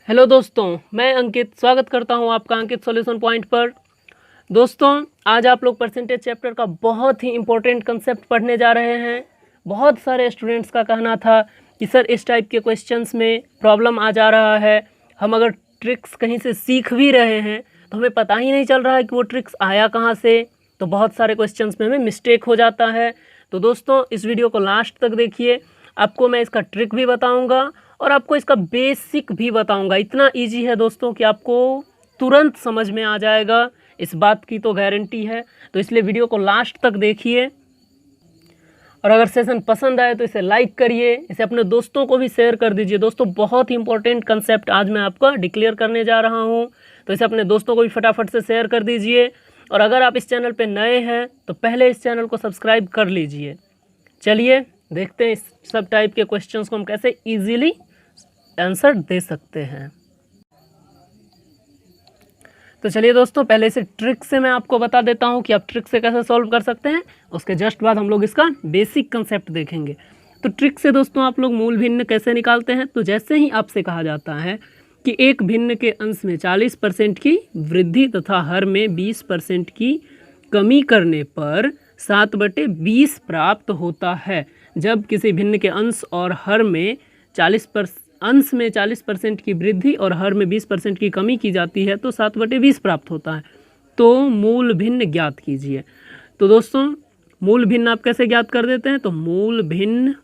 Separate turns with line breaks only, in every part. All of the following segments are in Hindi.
हेलो दोस्तों, मैं अंकित स्वागत करता हूं आपका अंकित सॉल्यूशन पॉइंट पर। दोस्तों, आज आप लोग परसेंटेज चैप्टर का बहुत ही इम्पोर्टेंट कंसेप्ट पढ़ने जा रहे हैं। बहुत सारे स्टूडेंट्स का कहना था कि सर इस टाइप के क्वेश्चंस में प्रॉब्लम आ जा रहा है, हम अगर ट्रिक्स कहीं से सीख भी रहे हैं तो हमें पता ही नहीं चल रहा है कि वो ट्रिक्स आया कहाँ से। तो बहुत सारे क्वेश्चंस में हमें मिस्टेक हो जाता है। तो दोस्तों, इस वीडियो को लास्ट तक देखिए, आपको मैं इसका ट्रिक भी बताऊँगा और आपको इसका बेसिक भी बताऊंगा। इतना इजी है दोस्तों कि आपको तुरंत समझ में आ जाएगा, इस बात की तो गारंटी है। तो इसलिए वीडियो को लास्ट तक देखिए और अगर सेशन पसंद आए तो इसे लाइक करिए, इसे अपने दोस्तों को भी शेयर कर दीजिए। दोस्तों, बहुत ही इंपॉर्टेंट कंसेप्ट आज मैं आपका डिक्लेयर करने जा रहा हूँ, तो इसे अपने दोस्तों को भी फटाफट से शेयर कर दीजिए। और अगर आप इस चैनल पर नए हैं तो पहले इस चैनल को सब्सक्राइब कर लीजिए। चलिए देखते हैं इस सब टाइप के क्वेश्चंस को हम कैसे इजीली आंसर दे सकते हैं। तो चलिए दोस्तों, पहले से ट्रिक से मैं आपको बता देता हूं कि आप ट्रिक से कैसे सॉल्व कर सकते हैं। उसके जस्ट बाद हम लोग इसका बेसिक कंसेप्ट देखेंगे। तो ट्रिक से दोस्तों आप लोग मूल भिन्न कैसे निकालते हैं। तो जैसे ही आपसे कहा जाता है कि एक भिन्न के अंश में 40% की वृद्धि तथा हर में 20% की कमी करने पर 7/20 प्राप्त होता है। जब किसी भिन्न के अंश और हर में 40% की वृद्धि और हर में 20% की कमी की जाती है तो 7/20 प्राप्त होता है। तो मूल भिन्न ज्ञात कीजिए। तो दोस्तों, मूल भिन्न आप कैसे ज्ञात कर देते हैं। तो मूल भिन्न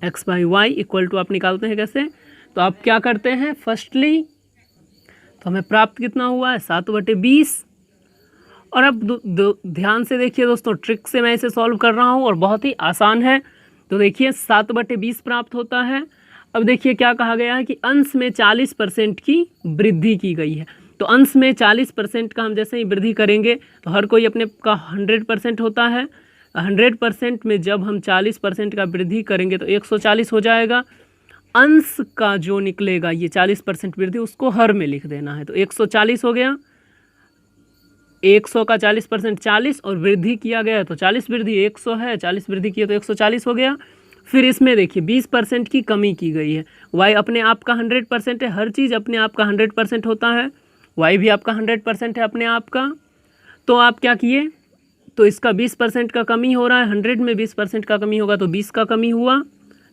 x/y इक्वल टू आप निकालते हैं कैसे। तो आप क्या करते हैं, फर्स्टली तो हमें प्राप्त कितना हुआ है 7/20। और अब ध्यान से देखिए दोस्तों, ट्रिक से मैं इसे सॉल्व कर रहा हूँ और बहुत ही आसान है। तो देखिए 7/20 प्राप्त होता है। अब देखिए क्या कहा गया है कि अंश में 40% की वृद्धि की गई है। तो अंश में 40% का हम जैसे ही वृद्धि करेंगे तो हर कोई अपने का 100% होता है। 100% में जब हम 40% का वृद्धि करेंगे तो 140 हो जाएगा। अंश का जो निकलेगा ये 40% वृद्धि, उसको हर में लिख देना है। तो 140 हो गया। 100 का 40% 40 और वृद्धि किया गया है तो 40 वृद्धि 100 है, 40 वृद्धि किया तो 140 हो गया। फिर इसमें देखिए 20% की कमी की गई है। y अपने आप का 100% है, हर चीज़ अपने आप का 100% होता है। y भी आपका 100% है अपने आप का। तो आप क्या किए, तो इसका 20% का कमी हो रहा है। 100 में 20% का कमी होगा तो 20 का कमी हुआ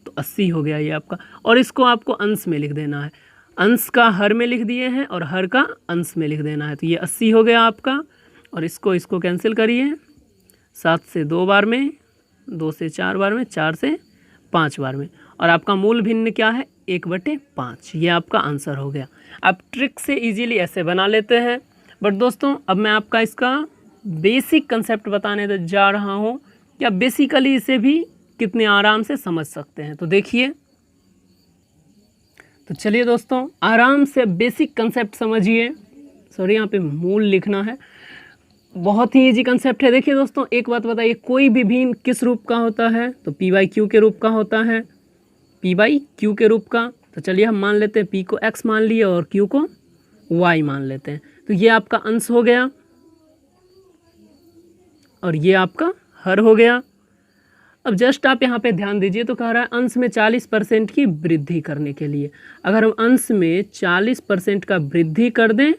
तो 80 हो गया ये आपका। और इसको आपको अंश में लिख देना है। अंश का हर में लिख दिए हैं और हर का अंश में लिख देना है। तो ये 80 हो गया आपका। और इसको कैंसिल करिए, 7 से 2 बार में, 2 से 4 बार में, 4 से 5 बार में। और आपका मूल भिन्न क्या है 1/5। ये आपका आंसर हो गया। आप ट्रिक से इजीली ऐसे बना लेते हैं। बट दोस्तों, अब मैं आपका इसका बेसिक कंसेप्ट बताने जा रहा हूँ कि आप बेसिकली इसे भी कितने आराम से समझ सकते हैं। तो देखिए, तो चलिए दोस्तों, आराम से बेसिक कंसेप्ट समझिए। सॉरी, यहाँ पे मूल लिखना है। बहुत ही इजी कंसेप्ट है। देखिए दोस्तों, एक बात बताइए, कोई भी भिन्न किस रूप का होता है। तो p/q के रूप का होता है, p/q के रूप का। तो चलिए हम मान लेते हैं p को x मान लिए और q को y मान लेते हैं। तो ये आपका अंश हो गया और ये आपका हर हो गया। अब जस्ट आप यहाँ पे ध्यान दीजिए, तो कह रहा है अंश में 40% की वृद्धि करने के लिए। अगर हम अंश में 40% का वृद्धि कर दें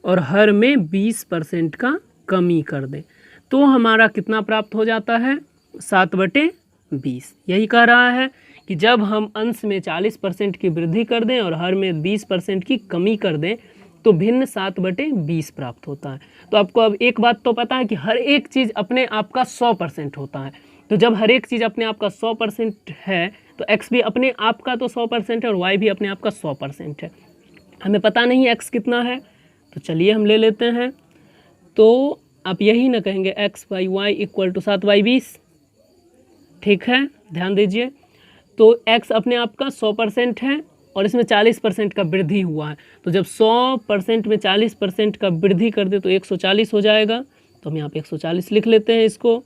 और हर में 20% का कमी कर दें तो हमारा कितना प्राप्त हो जाता है 7/20। यही कह रहा है कि जब हम अंश में 40% की वृद्धि कर दें और हर में 20% की कमी कर दें तो भिन्न 7/20 प्राप्त होता है। तो आपको अब एक बात तो पता है कि हर एक चीज़ अपने आप का 100% होता है। तो जब हर एक चीज़ अपने आप का 100% है तो x भी अपने आप का तो 100% है और y भी अपने आप का 100% है। हमें पता नहीं x कितना है, तो चलिए हम ले लेते हैं। तो आप यही ना कहेंगे x/y इक्वल टू 7/20। ठीक है, ध्यान दीजिए। तो x अपने आप का 100% है और इसमें 40% का वृद्धि हुआ है। तो जब 100% में 40% का वृद्धि कर दे तो 140 हो जाएगा। तो हम यहाँ पे 140 लिख लेते हैं इसको।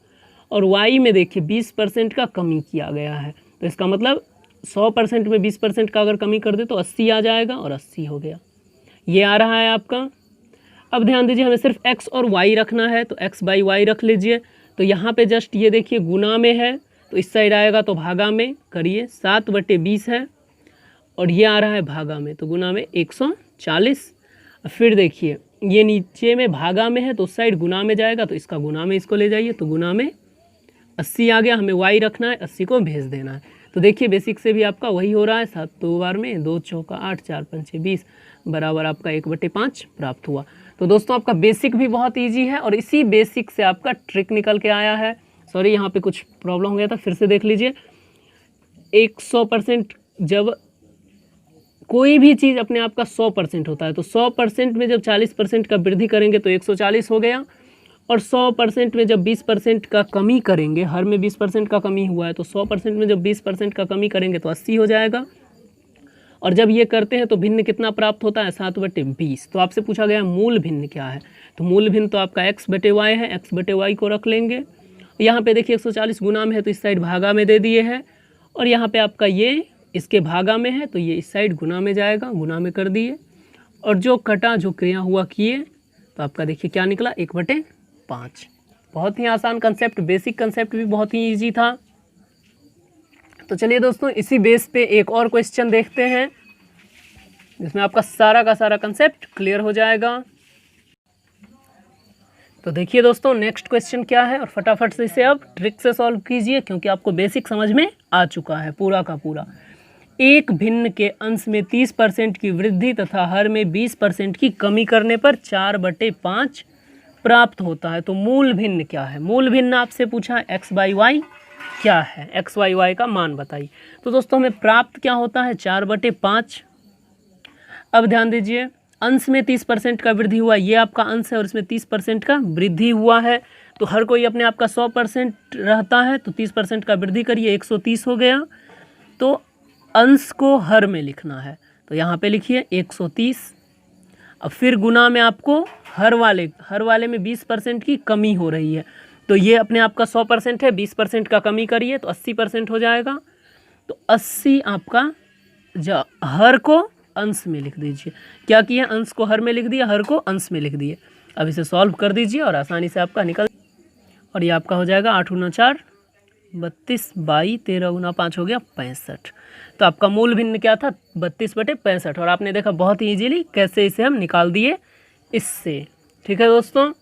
और y में देखिए 20% का कमी किया गया है। तो इसका मतलब 100% में 20% का अगर कमी कर दे तो 80 आ जाएगा और 80 हो गया। ये आ रहा है आपका। अब ध्यान दीजिए, हमें सिर्फ x और y रखना है तो x/y रख लीजिए। तो यहाँ पे जस्ट ये देखिए गुना में है तो इस साइड आएगा तो भागा में करिए, 7/20 है और ये आ रहा है भागा में, तो गुना में 140। फिर देखिए ये नीचे में भागा में है तो उस साइड गुना में जाएगा, तो इसका गुना में इसको ले जाइए, तो गुना में 80 आ गया, हमें y रखना है, 80 को भेज देना है। तो देखिए बेसिक से भी आपका वही हो रहा है, 7 2 बार में 2 चौका 8 4 5 6 20 बराबर आपका 1/5 प्राप्त हुआ। तो दोस्तों आपका बेसिक भी बहुत ईजी है और इसी बेसिक से आपका ट्रिक निकल के आया है। सॉरी यहाँ पे कुछ प्रॉब्लम हो गया था, फिर से देख लीजिए। 100% जब कोई भी चीज़ अपने आप का 100% होता है, तो 100% में जब 40% का वृद्धि करेंगे तो 140 हो गया, और 100% में जब 20% का कमी करेंगे, हर में 20% का कमी हुआ है, तो 100% में जब 20% का कमी करेंगे तो 80 हो जाएगा। और जब ये करते हैं तो भिन्न कितना प्राप्त होता है, 7/20। तो आपसे पूछा गया मूल भिन्न क्या है, तो मूल भिन्न तो आपका x/y है, x/y को रख लेंगे। यहाँ पे देखिए 140 गुना में है तो इस साइड भागा में दे दिए हैं, और यहाँ पे आपका ये इसके भागा में है तो ये इस साइड गुना में जाएगा, गुना में कर दिए, और जो कटा जो क्रिया हुआ किए तो आपका देखिए क्या निकला, 1/5। बहुत ही आसान कंसेप्ट, बेसिक कंसेप्ट भी बहुत ही ईजी था। तो चलिए दोस्तों इसी बेस पे एक और क्वेश्चन देखते हैं जिसमें आपका सारा का सारा कंसेप्ट क्लियर हो जाएगा। तो देखिए दोस्तों नेक्स्ट क्वेश्चन क्या है, और फटाफट से इसे अब ट्रिक से सॉल्व कीजिए क्योंकि आपको बेसिक समझ में आ चुका है पूरा का पूरा। एक भिन्न के अंश में 30% की वृद्धि तथा हर में 20% की कमी करने पर 4/5 प्राप्त होता है। तो मूल भिन्न क्या है, मूल भिन्न आपसे पूछा है x/y क्या है, x/y का मान बताइए। तो दोस्तों हमें प्राप्त क्या होता है, 4/5। अब ध्यान दीजिए अंश में 30% का वृद्धि हुआ, ये आपका अंश है और इसमें 30% का वृद्धि हुआ है, तो हर कोई अपने आप का 100% रहता है, तो 30% का वृद्धि करिए 130 हो गया। तो अंश को हर में लिखना है, तो यहाँ पे लिखिए 130। अब फिर गुना में आपको हर वाले में 20% की कमी हो रही है, तो ये अपने आप का 100% है, 20% का कमी करिए तो 80% हो जाएगा। तो 80 आपका हर को अंश में लिख दीजिए। क्या किया, अंश को हर में लिख दिया, हर को अंश में लिख दिए। अब इसे सॉल्व कर दीजिए और आसानी से आपका निकल, और ये आपका हो जाएगा 8 × 4 32 22 13 × 5 हो गया 65। तो आपका मूल भिन्न क्या था, 32/65, और आपने देखा बहुत ही ईजीली कैसे इसे हम निकाल दिए इससे। ठीक है दोस्तों,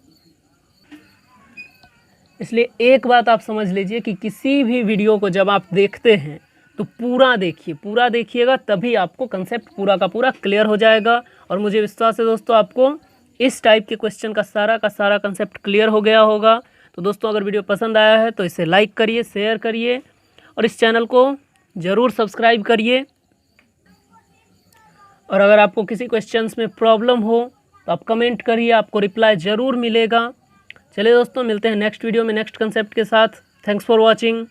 इसलिए एक बात आप समझ लीजिए कि किसी भी वीडियो को जब आप देखते हैं तो पूरा देखिए, पूरा देखिएगा, तभी आपको कंसेप्ट पूरा का पूरा क्लियर हो जाएगा। और मुझे विश्वास है दोस्तों आपको इस टाइप के क्वेश्चन का सारा कंसेप्ट क्लियर हो गया होगा। तो दोस्तों अगर वीडियो पसंद आया है तो इसे लाइक करिए, शेयर करिए, और इस चैनल को ज़रूर सब्सक्राइब करिए। और अगर आपको किसी क्वेश्चंस में प्रॉब्लम हो तो आप कमेंट करिए, आपको रिप्लाई ज़रूर मिलेगा। चलिए दोस्तों मिलते हैं नेक्स्ट वीडियो में नेक्स्ट कंसेप्ट के साथ। Thanks for watching.